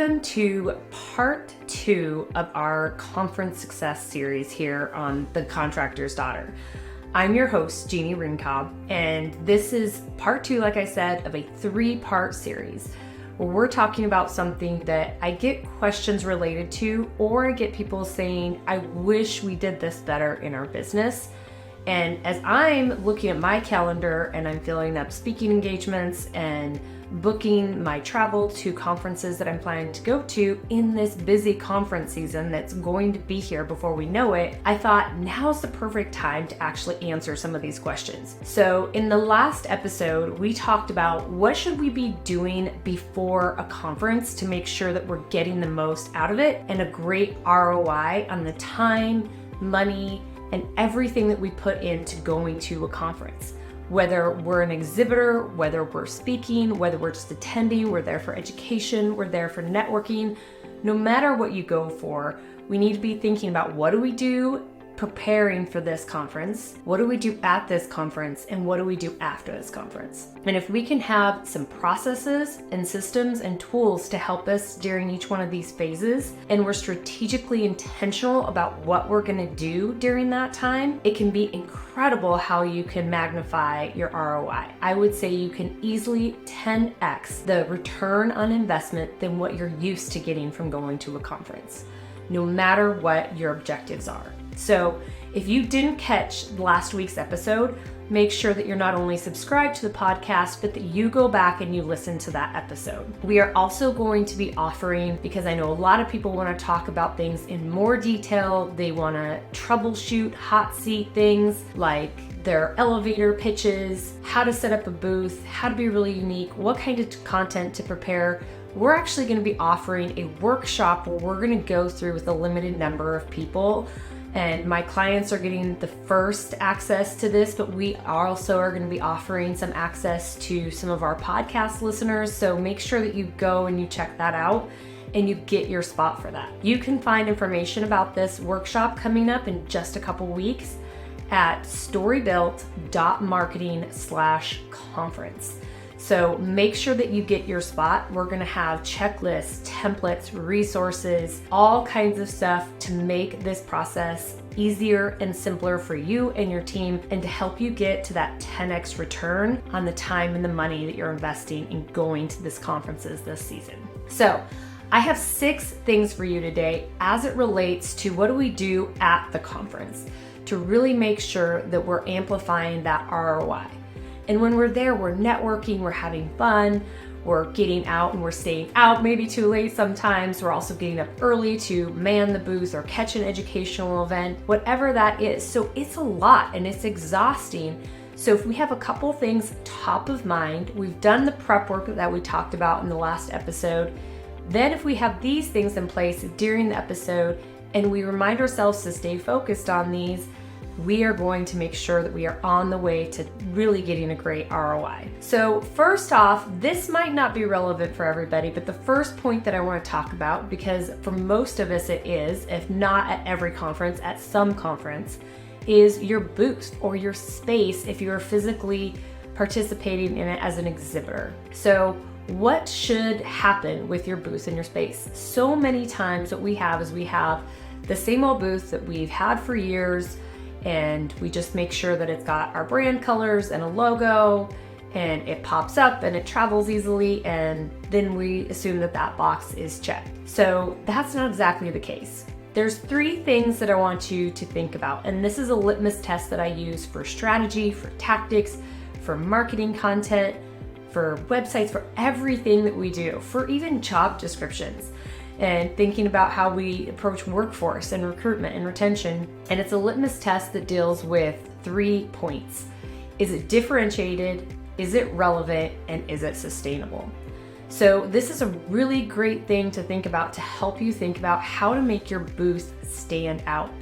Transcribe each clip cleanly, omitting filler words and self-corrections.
Welcome to part 2 of our conference success series here on The Contractor's Daughter. I'm your host, Jeannie Rinkob, and this is part 2, like I said, of a 3-part series where we're talking about something that I get questions related to, or I get people saying, I wish we did this better in our business. And as I'm looking at my calendar and I'm filling up speaking engagements and booking my travel to conferences that I'm planning to go to in this busy conference season that's going to be here before we know it, I thought now's the perfect time to actually answer some of these questions. So in the last episode, we talked about what should we be doing before a conference to make sure that we're getting the most out of it and a great ROI on the time, money, and everything that we put into going to a conference. Whether we're an exhibitor, whether we're speaking, whether we're just attending, we're there for education, we're there for networking, no matter what you go for, we need to be thinking about what do we do preparing for this conference, what do we do at this conference, and what do we do after this conference. And if we can have some processes and systems and tools to help us during each one of these phases, and we're strategically intentional about what we're going to do during that time, it can be incredible how you can magnify your ROI. I would say you can easily 10x the return on investment than what you're used to getting from going to a conference, no matter what your objectives are. So if you didn't catch last week's episode, make sure that you're not only subscribed to the podcast, but that you go back and you listen to that episode. We are also going to be offering, because I know a lot of people want to talk about things in more detail, they want to troubleshoot hot seat things like their elevator pitches, how to set up a booth, how to be really unique, what kind of content to prepare. We're actually going to be offering a workshop where we're going to go through with a limited number of people. And my clients are getting the first access to this, but we also are going to be offering some access to some of our podcast listeners. So make sure that you go and you check that out and you get your spot for that. You can find information about this workshop coming up in just a couple weeks at storybuilt.marketing/conference. So make sure that you get your spot. We're gonna have checklists, templates, resources, all kinds of stuff to make this process easier and simpler for you and your team, and to help you get to that 10x return on the time and the money that you're investing in going to these conferences this season. So I have 6 things for you today as it relates to what do we do at the conference to really make sure that we're amplifying that ROI. And when we're there, we're networking, we're having fun, we're getting out and we're staying out maybe too late sometimes. We're also getting up early to man the booth or catch an educational event, whatever that is. So it's a lot and it's exhausting. So if we have a couple things top of mind, we've done the prep work that we talked about in the last episode. Then if we have these things in place during the episode and we remind ourselves to stay focused on these, we are going to make sure that we are on the way to really getting a great ROI. So first off, this might not be relevant for everybody, but the first point that I want to talk about, because for most of us it is, if not at every conference, at some conference, is your booth or your space if you're physically participating in it as an exhibitor. So what should happen with your booth and your space? So many times what we have is we have the same old booth that we've had for years, and we just make sure that it's got our brand colors and a logo, and it pops up and it travels easily, and then we assume that that box is checked. So that's not exactly the case. There's 3 things that I want you to think about, and this is a litmus test that I use for strategy, for tactics, for marketing content, for websites, for everything that we do, for even job descriptions, and thinking about how we approach workforce and recruitment and retention. And it's a litmus test that deals with 3 points. Is it differentiated? Is it relevant? And is it sustainable? So this is a really great thing to think about to help you think about how to make your booth stand out.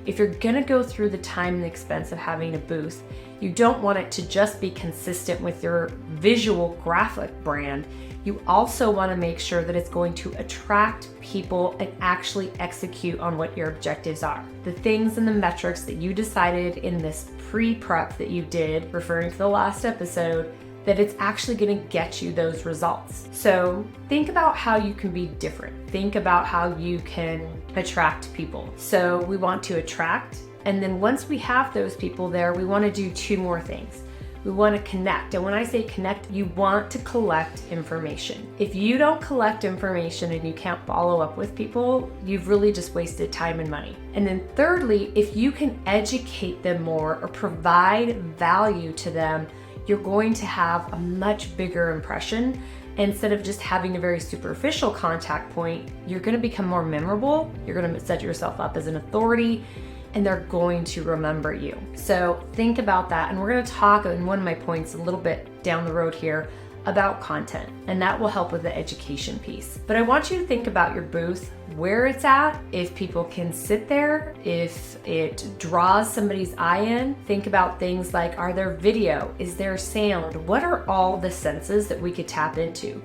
If you're gonna go through the time and expense of having a booth, you don't want it to just be consistent with your visual graphic brand. You also want to make sure that it's going to attract people and actually execute on what your objectives are. The things and the metrics that you decided in this pre-prep that you did, referring to the last episode, that it's actually going to get you those results. So think about how you can be different. Think about how you can attract people. So we want to attract, and then once we have those people there, we want to do two more things. We want to connect. And when I say connect, you want to collect information. If you don't collect information and you can't follow up with people, you've really just wasted time and money. And then thirdly, if you can educate them more or provide value to them, you're going to have a much bigger impression. Instead of just having a very superficial contact point, you're going to become more memorable. You're going to set yourself up as an authority, and they're going to remember you. So think about that. And we're going to talk in one of my points a little bit down the road here about content, and that will help with the education piece. But I want you to think about your booth, where it's at, if people can sit there, if it draws somebody's eye in. Think about things like, are there video? Is there sound? What are all the senses that we could tap into?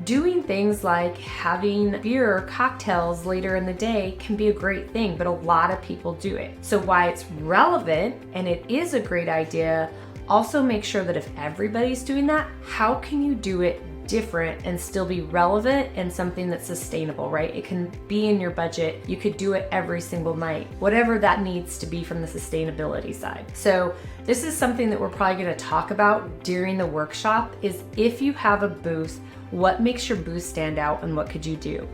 Doing things like having beer or cocktails later in the day can be a great thing, but a lot of people do it. So why it's relevant and it is a great idea, also make sure that if everybody's doing that, how can you do it different and still be relevant and something that's sustainable, right? It can be in your budget. You could do it every single night, whatever that needs to be from the sustainability side. So this is something that we're probably going to talk about during the workshop, is if you have a booth, what makes your booth stand out and what could you do?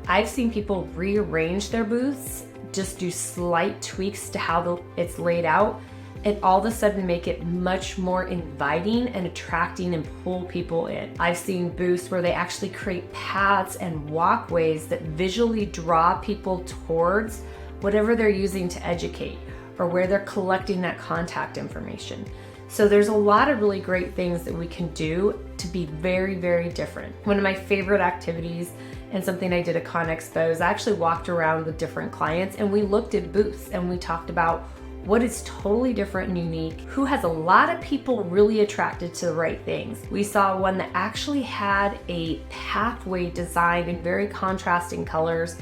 I've seen people rearrange their booths, just do slight tweaks to how it's laid out, and all of a sudden make it much more inviting and attracting and pull people in. I've seen booths where they actually create paths and walkways that visually draw people towards whatever they're using to educate or where they're collecting that contact information. So there's a lot of really great things that we can do to be very, very different. One of my favorite activities and something I did at Con Expo is I actually walked around with different clients and we looked at booths and we talked about what is totally different and unique, who has a lot of people really attracted to the right things. We saw one that actually had a pathway designed in very contrasting colors.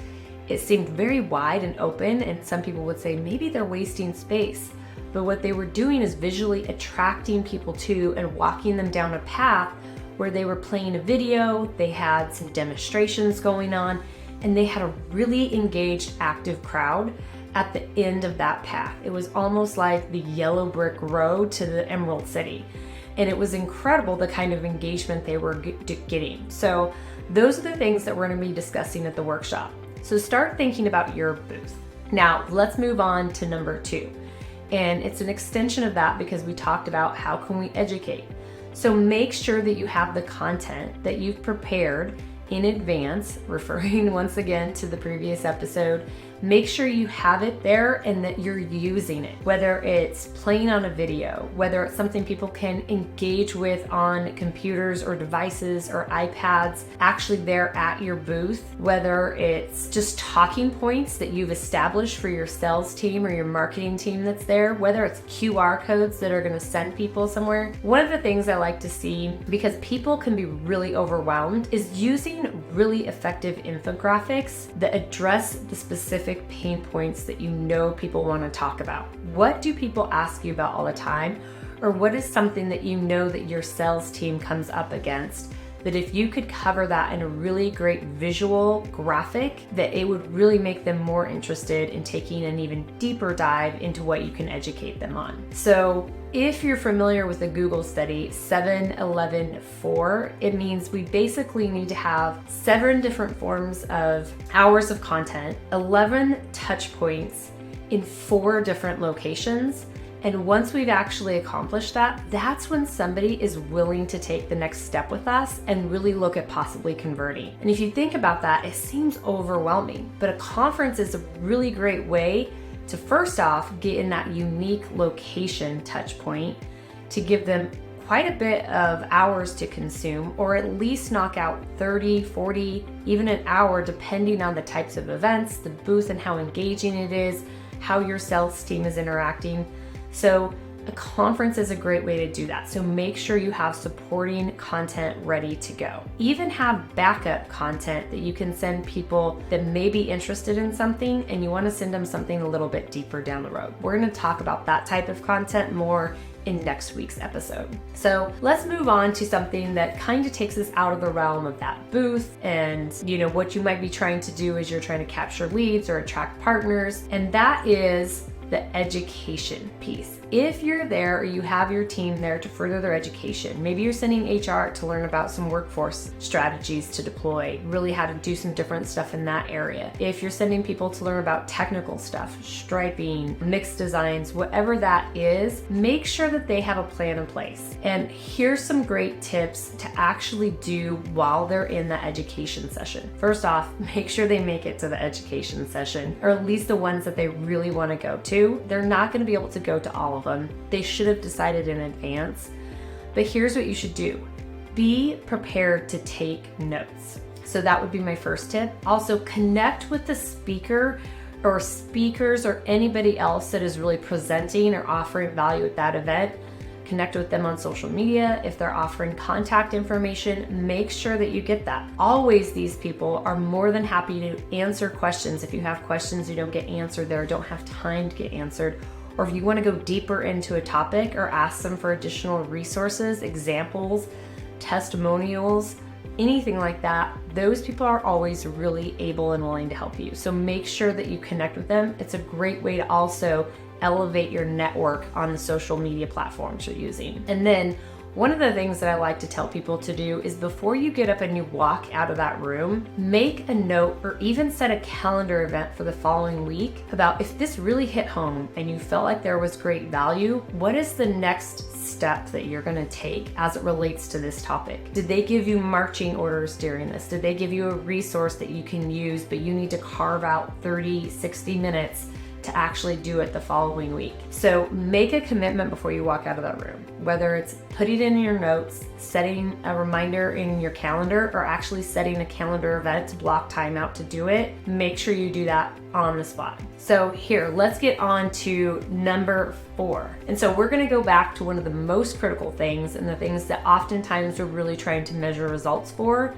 It seemed very wide and open, and some people would say maybe they're wasting space. But what they were doing is visually attracting people to and walking them down a path where they were playing a video, they had some demonstrations going on, and they had a really engaged, active crowd at the end of that path. It was almost like the yellow brick road to the Emerald City. And it was incredible the kind of engagement they were getting. So those are the things that we're going to be discussing at the workshop. So start thinking about your booth. Now let's move on to number 2. And it's an extension of that because we talked about how can we educate. So make sure that you have the content that you've prepared in advance, referring once again to the previous episode. Make sure you have it there and that you're using it, whether it's playing on a video, whether it's something people can engage with on computers or devices or iPads, actually there at your booth, whether it's just talking points that you've established for your sales team or your marketing team that's there, whether it's QR codes that are going to send people somewhere. One of the things I like to see, because people can be really overwhelmed, is using really effective infographics that address the specific pain points that you know people want to talk about. What do people ask you about all the time? Or what is something that you know that your sales team comes up against, that if you could cover that in a really great visual graphic, that it would really make them more interested in taking an even deeper dive into what you can educate them on. So if you're familiar with the Google study 7-11-4, it means we basically need to have 7 different forms of hours of content, 11 touch points in 4 different locations. And once we've actually accomplished that, that's when somebody is willing to take the next step with us and really look at possibly converting. And if you think about that, it seems overwhelming, but a conference is a really great way to first off get in that unique location touch point to give them quite a bit of hours to consume, or at least knock out 30, 40, even an hour, depending on the types of events, the booth and how engaging it is, how your sales team is interacting. So a conference is a great way to do that. So make sure you have supporting content ready to go. Even have backup content that you can send people that may be interested in something and you want to send them something a little bit deeper down the road. We're going to talk about that type of content more in next week's episode. So let's move on to something that kind of takes us out of the realm of that booth and what you might be trying to do is you're trying to capture leads or attract partners, and that is the education piece. If you're there or you have your team there to further their education, maybe you're sending HR to learn about some workforce strategies to deploy, really how to do some different stuff in that area. If you're sending people to learn about technical stuff, striping, mixed designs, whatever that is, make sure that they have a plan in place. And here's some great tips to actually do while they're in the education session. First off, make sure they make it to the education session, or at least the ones that they really want to go to. They're not going to be able to go to all of them. They should have decided in advance. But here's what you should do. Be prepared to take notes. So that would be my first tip. Also, connect with the speaker or speakers or anybody else that is really presenting or offering value at that event. Connect with them on social media. If they're offering contact information, make sure that you get that. Always, these people are more than happy to answer questions. If you have questions you don't get answered there, don't have time to get answered, or if you want to go deeper into a topic or ask them for additional resources, examples, testimonials, anything like that, those people are always really able and willing to help you. So make sure that you connect with them. It's a great way to also elevate your network on the social media platforms you're using. And then one of the things that I like to tell people to do is before you get up and you walk out of that room, make a note or even set a calendar event for the following week about if this really hit home and you felt like there was great value, what is the next step that you're going to take as it relates to this topic? Did they give you marching orders during this? Did they give you a resource that you can use, but you need to carve out 30, 60 minutes to actually do it the following week? So make a commitment before you walk out of that room, whether it's putting it in your notes, setting a reminder in your calendar, or actually setting a calendar event to block time out to do it. Make sure you do that on the spot. So here, let's get on to number 4. And so we're going to go back to one of the most critical things and the things that oftentimes we're really trying to measure results for,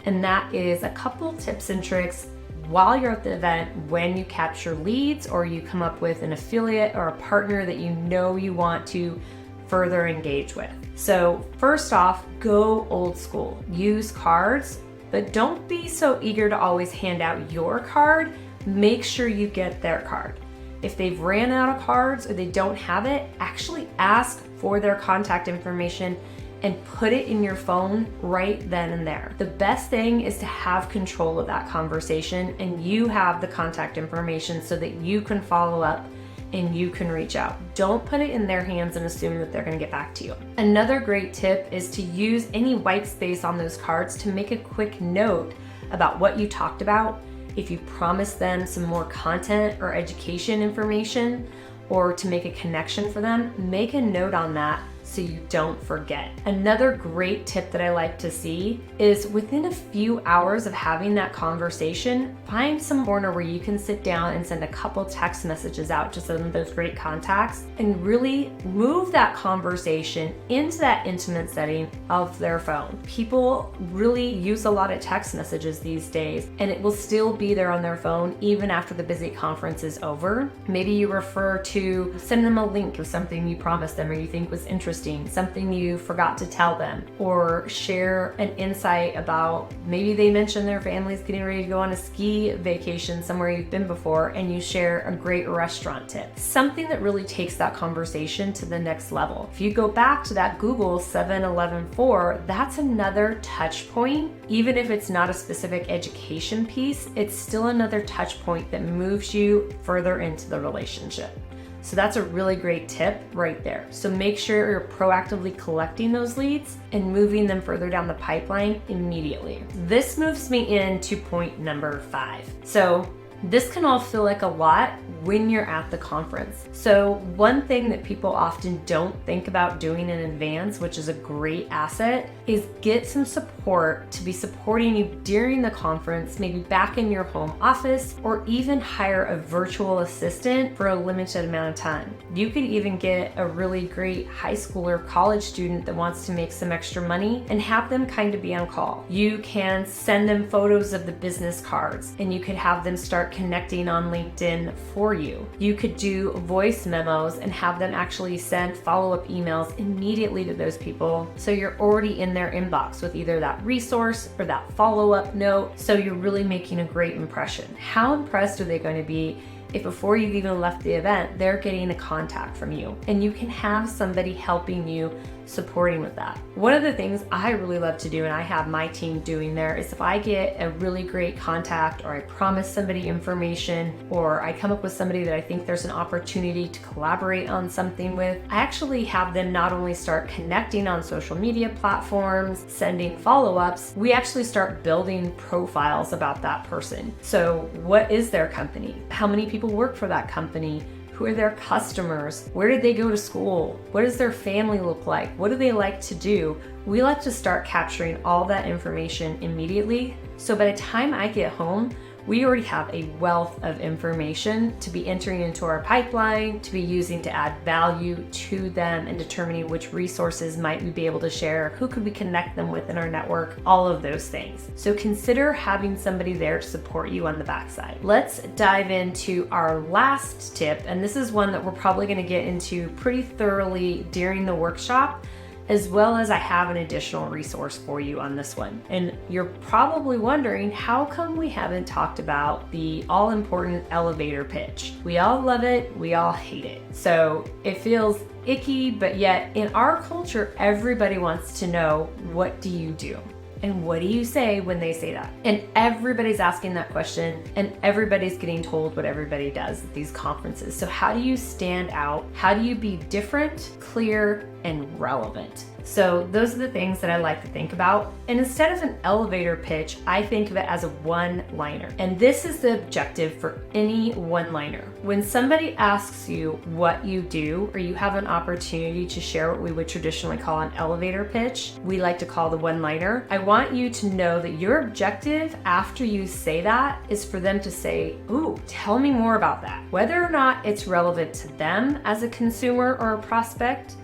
and that is a couple tips and tricks while you're at the event when you capture leads or you come up with an affiliate or a partner that you want to further engage with. So first off, go old school. Use cards, but don't be so eager to always hand out your card. Make sure you get their card. If they've ran out of cards or they don't have it, actually ask for their contact information and put it in your phone right then and there. The best thing is to have control of that conversation and you have the contact information so that you can follow up and you can reach out. Don't put it in their hands and assume that they're going to get back to you. Another great tip is to use any white space on those cards to make a quick note about what you talked about. If you promise them some more content or education information, or to make a connection for them, make a note on that so you don't forget. Another great tip that I like to see is within a few hours of having that conversation, find some corner where you can sit down and send a couple text messages out to some of those great contacts and really move that conversation into that intimate setting of their phone. People really use a lot of text messages these days, and it will still be there on their phone even after the busy conference is over. Maybe you refer to send them a link of something you promised them or you think was interesting, something you forgot to tell them, or share an insight about maybe they mentioned their family's getting ready to go on a ski vacation somewhere you've been before and you share a great restaurant tip. Something that really takes that conversation to the next level. If you go back to that Google 7-11-4, that's another touch point. Even if it's not a specific education piece, it's still another touch point that moves you further into the relationship. So that's a really great tip right there. So make sure you're proactively collecting those leads and moving them further down the pipeline immediately. This moves me into point number 5. So this can all feel like a lot when you're at the conference. So one thing that people often don't think about doing in advance, which is a great asset, is get some support to be supporting you during the conference, maybe back in your home office, or even hire a virtual assistant for a limited amount of time. You could even get a really great high school or college student that wants to make some extra money and have them kind of be on call. You can send them photos of the business cards and you could have them start connecting on LinkedIn for you. You could do voice memos and have them actually send follow-up emails immediately to those people, so you're already in their inbox with either that resource or that follow-up note, so you're really making a great impression. How impressed are they going to be if before you've even left the event, they're getting a contact from you and you can have somebody helping you, supporting with that? One of the things I really love to do, and I have my team doing there, is if I get a really great contact, or I promise somebody information, or I come up with somebody that I think there's an opportunity to collaborate on something with, I actually have them not only start connecting on social media platforms, sending follow-ups, we actually start building profiles about that person. So what is their company? How many people work for that company? Who are their customers? Where did they go to school? What does their family look like? What do they like to do? We like to start capturing all that information immediately. So by the time I get home, we already have a wealth of information to be entering into our pipeline, to be using to add value to them, and determining which resources might we be able to share, who could we connect them with in our network, all of those things. So consider having somebody there to support you on the backside. Let's dive into our last tip, and this is one that we're probably going to get into pretty thoroughly during the workshop, as well as I have an additional resource for you on this one. And you're probably wondering, how come we haven't talked about the all-important elevator pitch? We all love it, we all hate it. So it feels icky, but yet in our culture, everybody wants to know, what do you do? And what do you say when they say that? And everybody's asking that question, and everybody's getting told what everybody does at these conferences. So how do you stand out? How do you be different, clear, and relevant? So those are the things that I like to think about. And instead of an elevator pitch, I think of it as a one-liner. And this is the objective for any one-liner. When somebody asks you what you do, or you have an opportunity to share what we would traditionally call an elevator pitch, we like to call the one-liner. I want you to know that your objective after you say that is for them to say, ooh, tell me more about that. Whether or not it's relevant to them as a consumer or a prospect,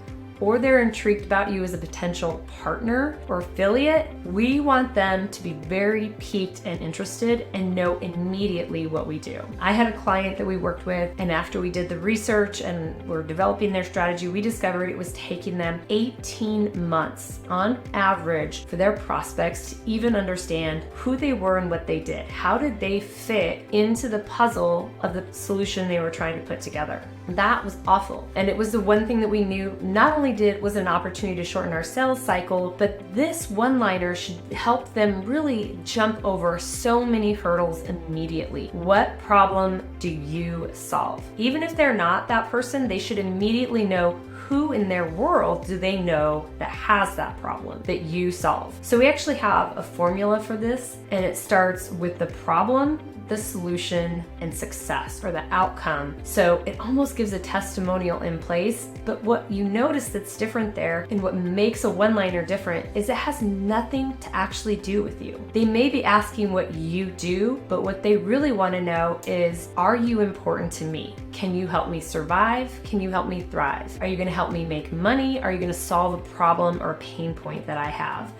or they're intrigued about you as a potential partner or affiliate, we want them to be very piqued and interested and know immediately what we do. I had a client that we worked with, and after we did the research and were developing their strategy, we discovered it was taking them 18 months on average for their prospects to even understand who they were and what they did. How did they fit into the puzzle of the solution they were trying to put together? That was awful. And it was the one thing that we knew not only was an opportunity to shorten our sales cycle, but this one-liner should help them really jump over so many hurdles immediately. What problem do you solve? Even if they're not that person, they should immediately know who in their world do they know that has that problem that you solve. So we actually have a formula for this, and it starts with the problem, the solution, and success, or the outcome. So it almost gives a testimonial in place, but what you notice that's different there, and what makes a one-liner different, is it has nothing to actually do with you. They may be asking what you do, but what they really want to know is, are you important to me? Can you help me survive? Can you help me thrive? Are you going to help me make money? Are you going to solve a problem or a pain point that I have?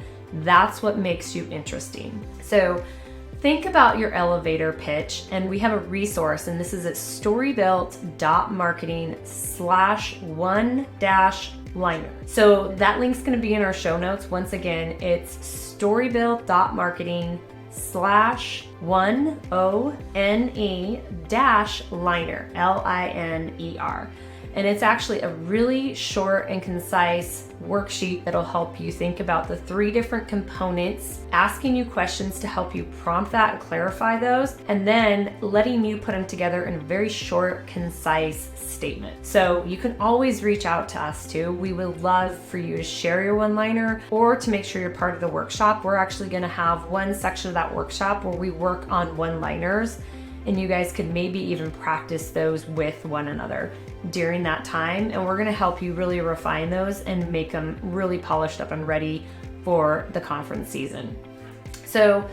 That's what makes you interesting. So think about your elevator pitch, and we have a resource, and this is at storybuilt.marketing/one-liner. So that link's going to be in our show notes. Once again, it's storybuilt.marketing/one-liner, LINER. And it's actually a really short and concise worksheet that'll help you think about the 3 different components, asking you questions to help you prompt that and clarify those, and then letting you put them together in a very short, concise statement. So you can always reach out to us too. We would love for you to share your one-liner, or to make sure you're part of the workshop. We're actually going to have one section of that workshop where we work on one-liners, and you guys could maybe even practice those with one another during that time. And we're gonna help you really refine those and make them really polished up and ready for the conference season. So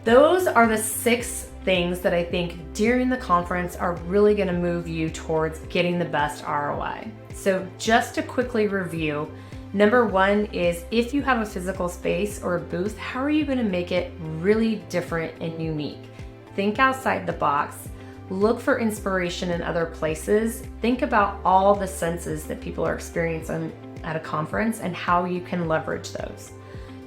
those are the 6 things that I think during the conference are really gonna move you towards getting the best ROI. So just to quickly review, number 1 is, if you have a physical space or a booth, how are you gonna make it really different and unique? think outside the box, look for inspiration in other places, think about all the senses that people are experiencing at a conference and how you can leverage those.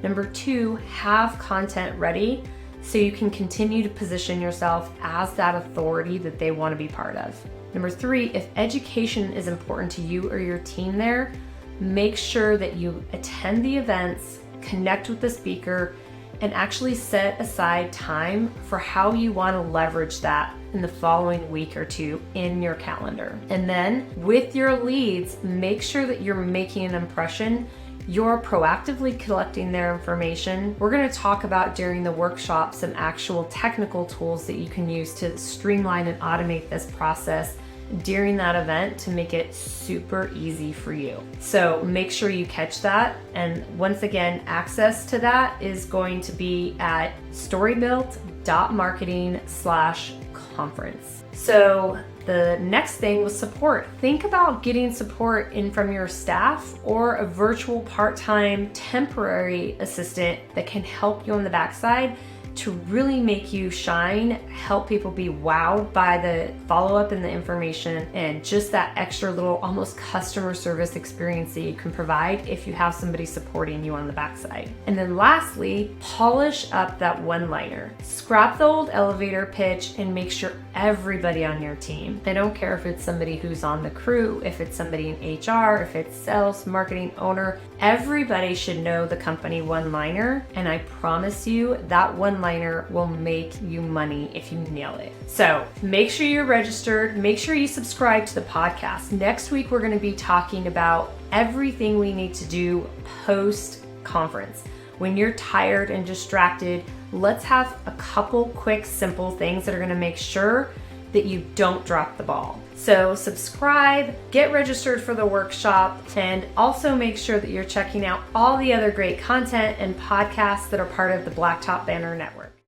Number 2, have content ready so you can continue to position yourself as that authority that they want to be part of. Number 3, if education is important to you or your team there, make sure that you attend the events, connect with the speaker, and actually set aside time for how you want to leverage that in the following week or 2 in your calendar. And then with your leads, make sure that you're making an impression. You're proactively collecting their information. We're going to talk about during the workshop some actual technical tools that you can use to streamline and automate this process during that event to make it super easy for you. So make sure you catch that. And once again, access to that is going to be at storybuilt.marketing/conference. So the next thing was support. Think about getting support in from your staff or a virtual part-time temporary assistant that can help you on the backside to really make you shine, help people be wowed by the follow-up and the information, and just that extra little almost customer service experience that you can provide if you have somebody supporting you on the backside. And then lastly, polish up that one-liner. Scrap the old elevator pitch and make sure everybody on your team, they don't care if it's somebody who's on the crew, if it's somebody in HR, if it's sales, marketing, owner, everybody should know the company one-liner, and I promise you that one-liner will make you money if you nail it. So make sure you're registered, make sure you subscribe to the podcast. Next week, we're going to be talking about everything we need to do post-conference. When you're tired and distracted, let's have a couple quick, simple things that are going to make sure that you don't drop the ball. So subscribe, get registered for the workshop, and also make sure that you're checking out all the other great content and podcasts that are part of the Blacktop Banner Network.